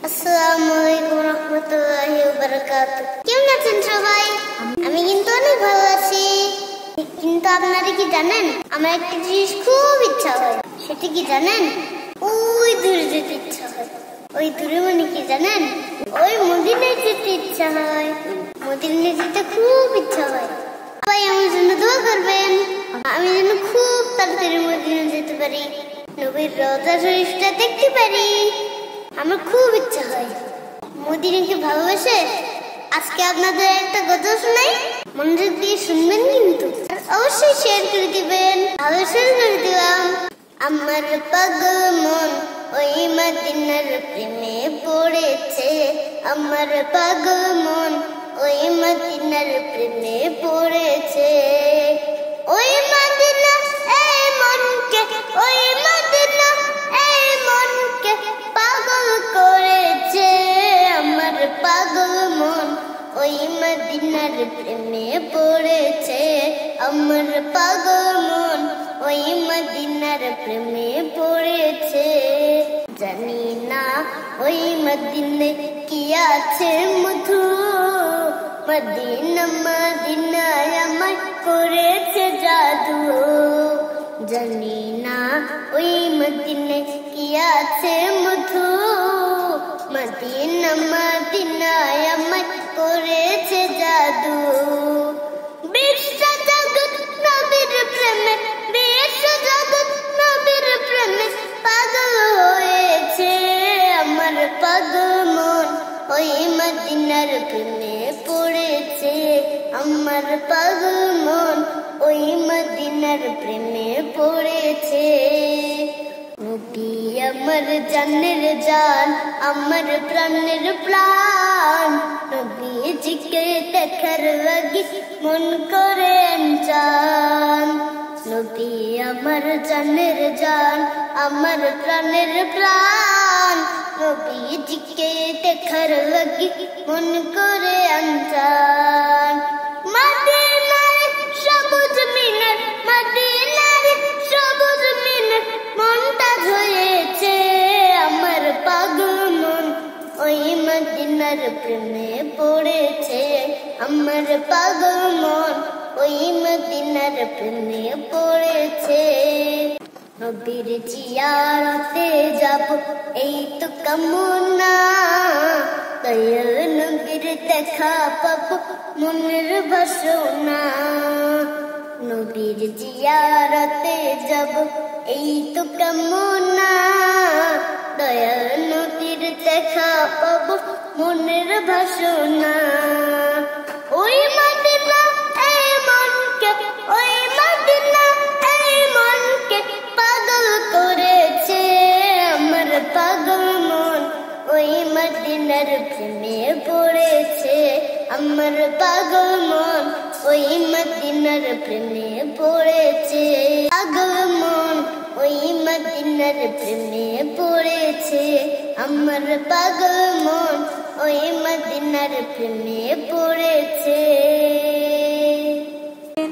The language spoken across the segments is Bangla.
আসসালামু আলাইকুম রাহমাতুল্লাহি ওয়া বারাকাতুহু। কেমন আছেন সবাই? আমি কিন্তু অনেক ভালো আছি। কিন্তু আপনারা কি জানেন, আমার একটা জিনিস খুব ইচ্ছা হয়। সেটা কি জানেন? ওই দূরে যেতে ইচ্ছা হয়। ওই দূরে মানে কি জানেন? ওই মদিনায় যেতে ইচ্ছা হয়। মদিনায় যেতে খুব ইচ্ছা হয়। সবাই আমার জন্য দোয়া করবেন, আমি যেন খুব তাড়াতাড়ি মদিনায় যেতে পারি, নবীর রওজা শরীফটা দেখতে পারি। আমার খুব ইচ্ছা হয়। মদিনাকে ভালোবাসে আজকে আপনাদের একটা গজল শোনাই, মনোযোগ দিয়ে শুনবেন কিন্তু, আর অবশ্যই শেয়ার করে দিবেন। ভালো শেয়ার করে দিলাম। আমার পাগল মন ওই মদিনার প্রেমে পড়েছে, আমার পাগল মন ওই মদিনার প্রেমে পড়েছে। ওই মদিনা এই মনকে, ওই মদিনা এই মনকে পাগল করেছে। আমার পাগল মন ওই মদিনার প্রেমে পড়েছে, আমার পাগল মন ওই মদিনার প্রেমে পড়েছে। জানি না ওই মদিনে কি আছে মধু, মদিনা মদিনায় আমায় করেছে জাদু। জানি না ওই মদিনে কি আছে মধু, মদিনা মদিনায় আমায় করেছে জাদু। বিশ্ব জগৎ নবীর প্রেমে, বিশ্ব জগৎ নবীর প্রেমে পাগল হয়েছে। আমার পাগল মন ওই মদিনার প্রেমে পড়েছে, আমার পাগল মন ওই মদিনার প্রেমে পড়েছে। নবী আমার জানের জান, আমার প্রাণের প্রাণ, নবীজিকে দেখার লাগি মন করেন চান। নবী আমার জানের জান, আমার প্রাণের প্রাণ, নবীজিকে দেখার লাগি মন করে আনচান। মদিনার সবুজ মিনার, মদিনার সবুজ মিনার মনটা ধরেছে। আমার পাগল মন ওই মদিনার প্রেমে পড়েছে, আমার পাগল মন ওই মদিনার প্রেমে পড়েছে। নবীর জিয়ারতে যাব এই তো কামনা, দয়াল নবীর দেখা পাবো মনের বাসনা। নবীর জিয়ারতে যাব এই তো কামনা, দয়াল নবীর দেখা পাবো মনের বাসনা। ওই মদিনা এই মনকে, ওই মদিনা এই মনকে পাগল করেছে। আমার পাগল মন ওই মদিনার প্রেমে পড়েছে, আমার পাগল মন ওই মদিনার প্রেমে পড়েছে। পাগল মন ওই মদিনার প্রেমে পড়েছে, আমার পাগল মন ওই মদিনার প্রেমে পড়েছে।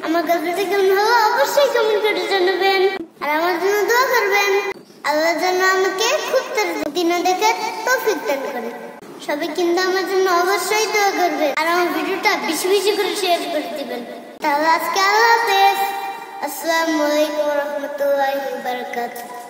আমার গল্পটা কেমন হলো অবশ্যই কমেন্ট করে জানাবেন, আর আমার জন্য দোয়া করবেন। আল্লাহ যেন আমাকে খুব তাড়াতাড়ি দেখার তৌফিক দান করে। সবাই কিন্তু আমার জন্য অবশ্যই দোয়া করবেন, আর আমার ভিডিওটা বেশি বেশি করে শেয়ার করে দিবেন। তাহলে আজকে আল্লাহ হাফেজ। আসসালামু আলাইকুম রাহমাতুল্লাহি ওয়া বারাকাতুহু।